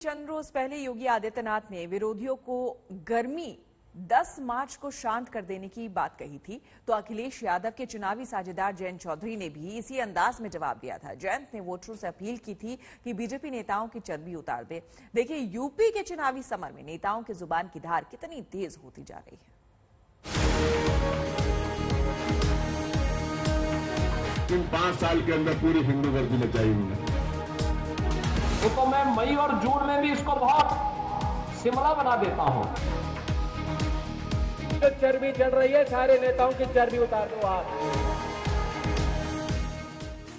चंद रोज पहले योगी आदित्यनाथ ने विरोधियों को गर्मी 10 मार्च को शांत कर देने की बात कही थी, तो अखिलेश यादव के चुनावी साझेदार जयंत चौधरी ने भी इसी अंदाज में जवाब दिया था। जयंत ने वोटरों से अपील की थी कि बीजेपी नेताओं की चर्बी उतार दे। देखिए यूपी के चुनावी समर में नेताओं की जुबान की धार कितनी तेज होती जा रही है। इन 5 साल के अंदर पूरी हिंदू वर्दी मचाई उन्होंने। तो मैं मई और जून में भी इसको बहुत शिमला बना देता हूं। जो चर्बी चढ़ रही है, सारे नेताओं की चर्बी उतार दो आप।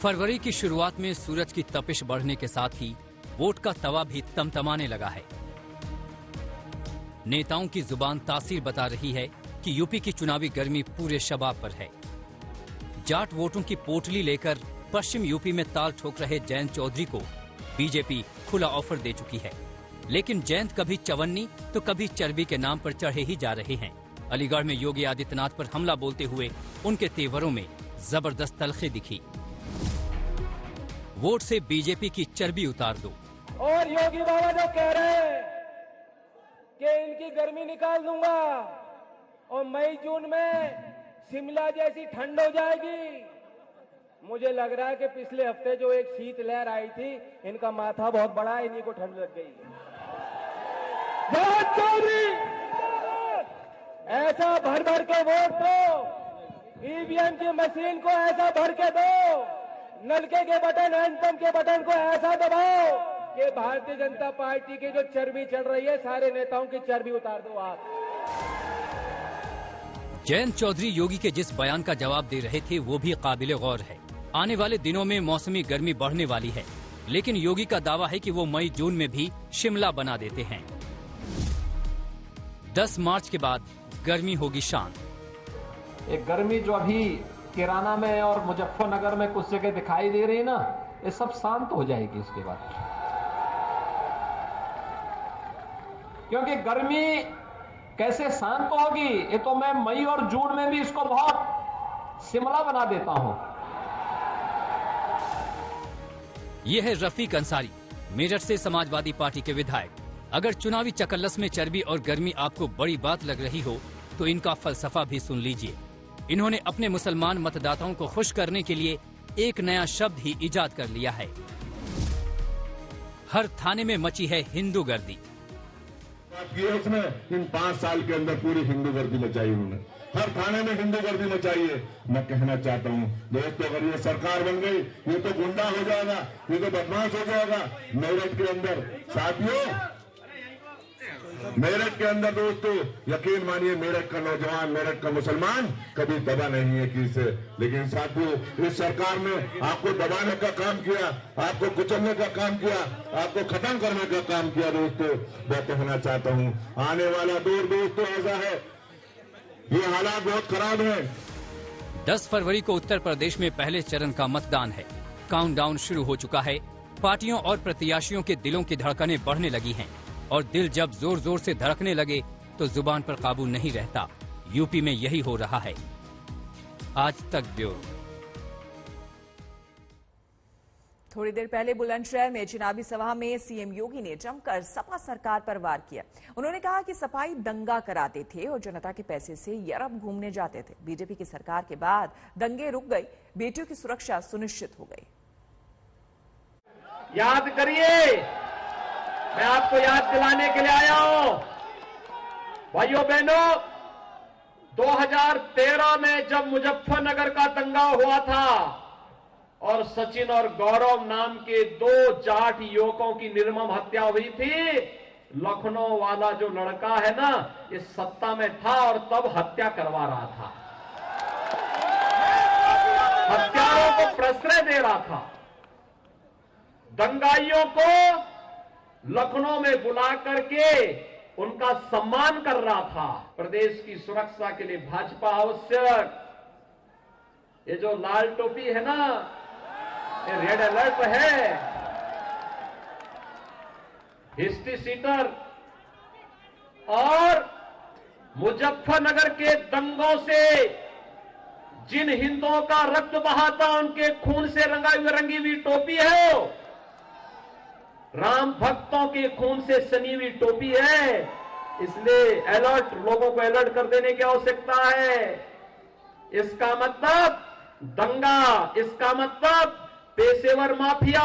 फरवरी की शुरुआत में सूरज की तपिश बढ़ने के साथ ही वोट का तवा भी तमतमाने लगा है। नेताओं की जुबान तासीर बता रही है कि यूपी की चुनावी गर्मी पूरे शबाब पर है। जाट वोटों की पोटली लेकर पश्चिम यूपी में ताल ठोक रहे जयंत चौधरी को बीजेपी खुला ऑफर दे चुकी है, लेकिन जयंत कभी चवन्नी तो कभी चर्बी के नाम पर चढ़े ही जा रहे हैं। अलीगढ़ में योगी आदित्यनाथ पर हमला बोलते हुए उनके तेवरों में जबरदस्त तलखे दिखी। वोट से बीजेपी की चर्बी उतार दो। और योगी बाबा जो कह रहे हैं कि इनकी गर्मी निकाल दूंगा और मई जून में शिमला जैसी ठंड हो जाएगी, मुझे लग रहा है कि पिछले हफ्ते जो एक शीत लहर आई थी, इनका माथा बहुत बड़ा है, इन्हीं को ठंड लग गई है। ऐसा भर भर के वोट दो, ईवीएम की मशीन को ऐसा भर के दो, नलके के बटन, हैंडपंप के बटन को ऐसा दबाओ कि भारतीय जनता पार्टी की जो चर्बी चढ़ रही है, सारे नेताओं की चर्बी उतार दो आप। जयंत चौधरी योगी के जिस बयान का जवाब दे रहे थे वो भी काबिले गौर है। आने वाले दिनों में मौसमी गर्मी बढ़ने वाली है, लेकिन योगी का दावा है कि वो मई जून में भी शिमला बना देते हैं। 10 मार्च के बाद गर्मी होगी शांत। एक गर्मी जो अभी किराना में और मुजफ्फरनगर में कुछ जगह दिखाई दे रही है ना, ये सब शांत हो जाएगी इसके बाद। क्योंकि गर्मी कैसे शांत होगी, ये तो मैं मई और जून में भी इसको बहुत शिमला बना देता हूं। ये है रफीक अंसारी, मेरठ से समाजवादी पार्टी के विधायक। अगर चुनावी चकल्लस में चर्बी और गर्मी आपको बड़ी बात लग रही हो तो इनका फलसफा भी सुन लीजिए। इन्होंने अपने मुसलमान मतदाताओं को खुश करने के लिए एक नया शब्द ही इजाद कर लिया है। हर थाने में मची है हिंदू गर्दी। उसने इन 5 साल के अंदर पूरी हिंदू गर्दी मचाई उन्होंने। हर थाने में हिंदू गर्दी मचाई है। मैं कहना चाहता हूं दोस्तों, अगर ये सरकार बन गई, ये तो गुंडा हो जाएगा, ये तो बदमाश हो जाएगा। मेरठ के अंदर साथियों, मेरठ के अंदर दोस्तों, यकीन मानिए मेरठ का नौजवान, मेरठ का मुसलमान कभी दबा नहीं है किसी से। लेकिन साथियों, इस सरकार ने आपको दबाने का काम किया, आपको कुचलने का काम किया, आपको खत्म करने का काम किया। दोस्तों मैं कहना चाहता हूं, आने वाला दौर दोस्तों ऐसा है, ये हालात बहुत खराब है। 10 फरवरी को उत्तर प्रदेश में पहले चरण का मतदान है। काउंटडाउन शुरू हो चुका है। पार्टियों और प्रत्याशियों के दिलों की धड़कनें बढ़ने लगी हैं, और दिल जब जोर जोर से धड़कने लगे तो जुबान पर काबू नहीं रहता। यूपी में यही हो रहा है। आज तक ब्यूरो। थोड़ी देर पहले बुलंदशहर में चुनावी सभा में सीएम योगी ने जमकर सपा सरकार पर वार किया। उन्होंने कहा कि सपाई दंगा कराते थे और जनता के पैसे से यूरोप घूमने जाते थे। बीजेपी की सरकार के बाद दंगे रुक गई, बेटियों की सुरक्षा सुनिश्चित हो गई। याद करिए, मैं आपको याद दिलाने के लिए आया हूं भाइयों बहनों, 2013 में जब मुजफ्फरनगर का दंगा हुआ था और सचिन और गौरव नाम के 2 जाट युवकों की निर्मम हत्या हुई थी, लखनऊ वाला जो लड़का है ना, इस सत्ता में था और तब हत्या करवा रहा था, हत्यारों को प्रश्रय दे रहा था, दंगाइयों को लखनऊ में बुला करके उनका सम्मान कर रहा था। प्रदेश की सुरक्षा के लिए भाजपा आवश्यक। ये जो लाल टोपी है ना, ये रेड अलर्ट है। हिस्ट्री सीटर और मुजफ्फरनगर के दंगों से जिन हिंदुओं का रक्त बहा था, उनके खून से रंगी हुई टोपी है। राम भक्तों के खून से सनी हुई टोपी है, इसलिए अलर्ट, लोगों को अलर्ट कर देने की आवश्यकता है। इसका मतलब दंगा, इसका मतलब पेशेवर माफिया।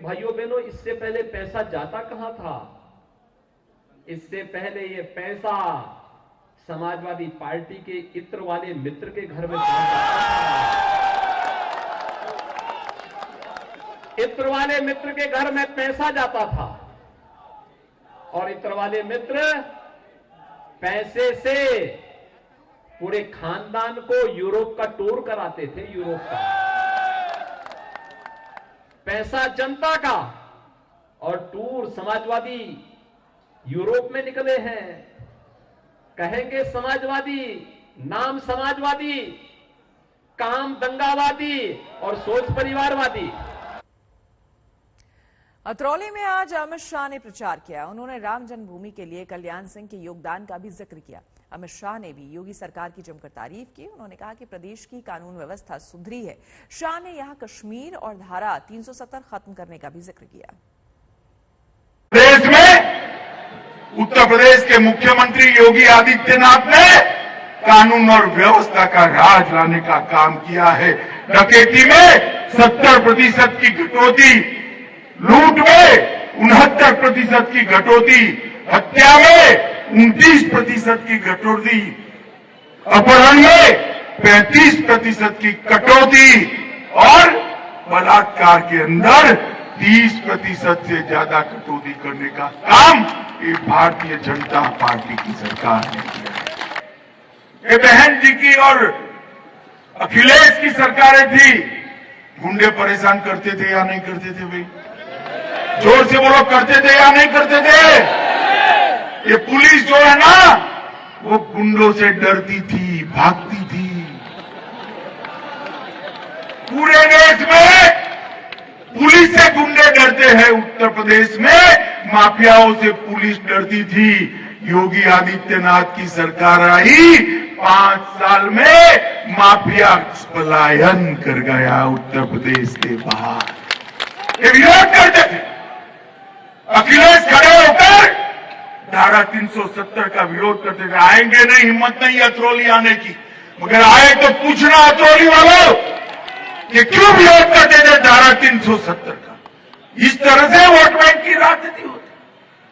भाइयों बहनों, इससे पहले पैसा जाता कहां था? इससे पहले ये पैसा समाजवादी पार्टी के इत्र वाले मित्र के घर में जाता था। इत्र वाले मित्र के घर में पैसा जाता था और इत्र वाले मित्र पैसे से पूरे खानदान को यूरोप का टूर कराते थे। यूरोप का पैसा जनता का और टूर समाजवादी यूरोप में निकले हैं। कहेंगे समाजवादी, नाम समाजवादी, काम दंगावादी और सोच परिवारवादी। अतरौली में आज अमित शाह ने प्रचार किया। उन्होंने राम जन्मभूमि के लिए कल्याण सिंह के योगदान का भी जिक्र किया। अमित शाह ने भी योगी सरकार की जमकर तारीफ की। उन्होंने कहा कि प्रदेश की कानून व्यवस्था सुधरी है। शाह ने यहां कश्मीर और धारा 370 खत्म करने का भी जिक्र किया। देश में उत्तर प्रदेश के मुख्यमंत्री योगी आदित्यनाथ ने कानून और व्यवस्था का राज लाने का काम किया है। डकैती में 70% की कटौती, लूट में 69% की कटौती, हत्या में 29% की कटौती, अपहरण में 35% की कटौती और बलात्कार के अंदर 30% से ज्यादा कटौती करने का काम ये भारतीय जनता पार्टी की सरकार ने किया। ये बहन जी की और अखिलेश की सरकारें थी, गुंडे परेशान करते थे या नहीं करते थे भाई? जोर से बोलो, करते थे या नहीं करते थे? ये पुलिस जो है ना, वो गुंडों से डरती थी, भागती थी। पूरे देश में पुलिस से गुंडे डरते हैं, उत्तर प्रदेश में माफियाओं से पुलिस डरती थी। योगी आदित्यनाथ की सरकार आई, 5 साल में माफिया पलायन कर गया उत्तर प्रदेश के बाहर। ये विरोध करते थे। अखिलेश खड़े होकर धारा 370 का विरोध करते थे। आएंगे नहीं, हिम्मत नहीं अतरौली आने की, मगर आए तो पूछना अतरौली वालों कि क्यों विरोध करते थे धारा 370 का? इस तरह से वोट बैंक की राजनीति होती।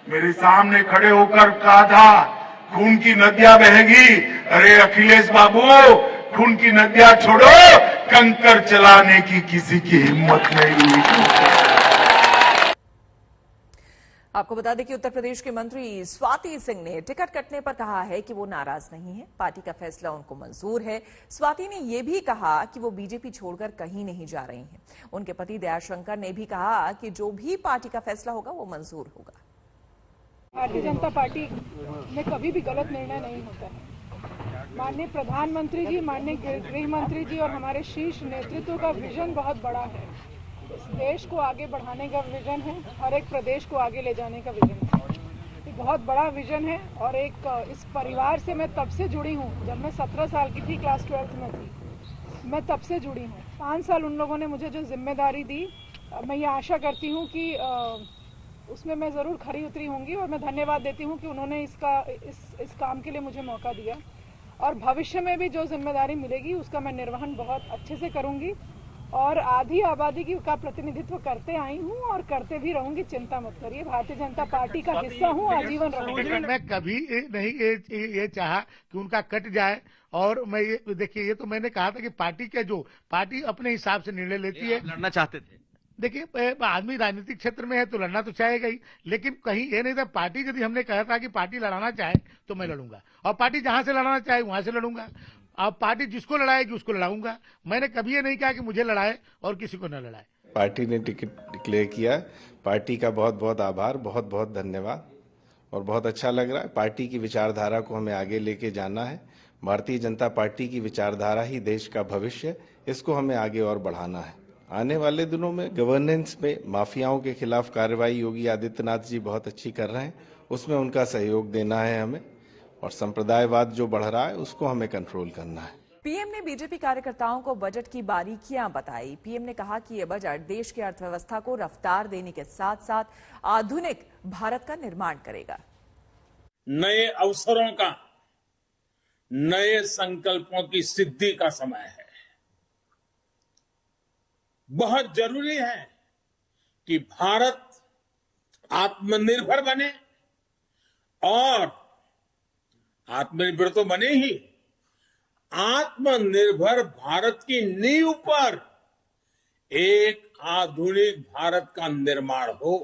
मेरे सामने खड़े होकर कहा था खून की नदियां बहेगी। अरे अखिलेश बाबू, खून की नदियां छोड़ो, कंकर चलाने की किसी की हिम्मत नहीं हुई। आपको बता दें कि उत्तर प्रदेश के मंत्री स्वाति सिंह ने टिकट कटने पर कहा है कि वो नाराज नहीं है, पार्टी का फैसला उनको मंजूर है। स्वाति ने यह भी कहा कि वो बीजेपी छोड़कर कहीं नहीं जा रही हैं। उनके पति दयाशंकर ने भी कहा कि जो भी पार्टी का फैसला होगा वो मंजूर होगा। भारतीय जनता पार्टी में कभी भी गलत निर्णय नहीं होता है। माननीय प्रधानमंत्री जी, माननीय गृह मंत्री जी और हमारे शीर्ष नेतृत्व का विजन बहुत बड़ा है। इस देश को आगे बढ़ाने का विजन है, हर एक प्रदेश को आगे ले जाने का विजन है। ये बहुत बड़ा विजन है और एक इस परिवार से मैं तब से जुड़ी हूँ जब मैं 17 साल की थी, क्लास 12th में थी। मैं तब से जुड़ी हूँ। 5 साल उन लोगों ने मुझे जो जिम्मेदारी दी, मैं ये आशा करती हूँ कि उसमें मैं ज़रूर खरी उतरी होंगी और मैं धन्यवाद देती हूँ कि उन्होंने इस काम के लिए मुझे मौका दिया। और भविष्य में भी जो जिम्मेदारी मिलेगी उसका मैं निर्वहन बहुत अच्छे से करूँगी और आधी आबादी का प्रतिनिधित्व करते आई हूँ और करते भी रहूंगी। चिंता मत करिए, भारतीय जनता पार्टी का हिस्सा हूँ, आजीवन रहूंगी। मैं कभी नहीं ये चाहा कि उनका कट जाए। और मैं ये देखिए, ये तो मैंने कहा था कि पार्टी अपने हिसाब से निर्णय लेती है। लड़ना चाहते थे? देखिए, आदमी राजनीतिक क्षेत्र में है तो लड़ना तो चाहेगा ही, लेकिन कहीं ये नहीं था। पार्टी यदि हमने कहा था कि पार्टी लड़ाना चाहे तो मैं लड़ूंगा, और पार्टी जहां से लड़ाना चाहे वहां से लड़ूंगा। अब पार्टी जिसको लड़ाएगी उसको लड़ाऊंगा। मैंने कभी ये नहीं कहा कि मुझे लड़ाए और किसी को न लड़ाए। पार्टी ने टिकट डिक्लेयर किया, पार्टी का बहुत बहुत आभार, बहुत बहुत धन्यवाद और बहुत अच्छा लग रहा है। पार्टी की विचारधारा को हमें आगे लेके जाना है। भारतीय जनता पार्टी की विचारधारा ही देश का भविष्य, इसको हमें आगे और बढ़ाना है। आने वाले दिनों में गवर्नेंस में माफियाओं के खिलाफ कार्रवाई योगी आदित्यनाथ जी बहुत अच्छी कर रहे हैं, उसमें उनका सहयोग देना है हमें, और संप्रदायवाद जो बढ़ रहा है उसको हमें कंट्रोल करना है। पीएम ने बीजेपी कार्यकर्ताओं को बजट की बारीकियां बताई। पीएम ने कहा कि यह बजट देश की अर्थव्यवस्था को रफ्तार देने के साथ साथ आधुनिक भारत का निर्माण करेगा। नए अवसरों का, नए संकल्पों की सिद्धि का समय है। बहुत जरूरी है कि भारत आत्मनिर्भर बने और आत्मनिर्भर तो बने ही, आत्मनिर्भर भारत की नींव पर एक आधुनिक भारत का निर्माण हो।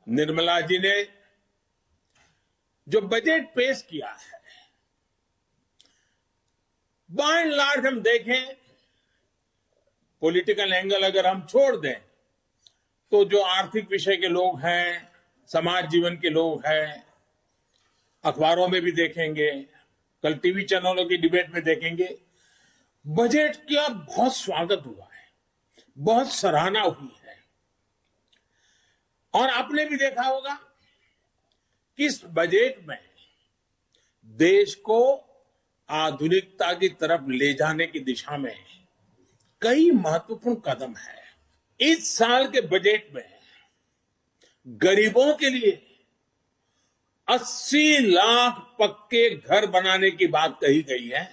निर्मला जी ने जो बजट पेश किया है, बाय एंड लार्ज हम देखें, पॉलिटिकल एंगल अगर हम छोड़ दें तो जो आर्थिक विषय के लोग हैं, समाज जीवन के लोग हैं, अखबारों में भी देखेंगे, कल टीवी चैनलों की डिबेट में देखेंगे, बजट का बहुत स्वागत हुआ है, बहुत सराहना हुई है। और आपने भी देखा होगा कि इस बजट में देश को आधुनिकता की तरफ ले जाने की दिशा में कई महत्वपूर्ण कदम है। इस साल के बजट में गरीबों के लिए 80 लाख पक्के घर बनाने की बात कही गई है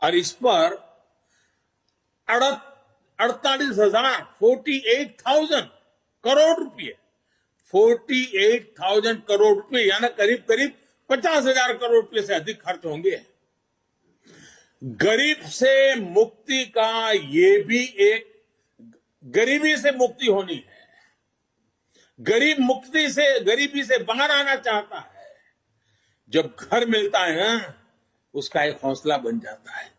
और इस पर 48,000 करोड़ रुपए, 48,000 करोड़ रुपए यानी करीब करीब 50,000 करोड़ रुपए से अधिक खर्च होंगे। गरीब से मुक्ति का ये भी एक, गरीबी से मुक्ति होनी है। गरीब गरीबी से बाहर आना चाहता है। जब घर मिलता है ना, उसका एक हौसला बन जाता है।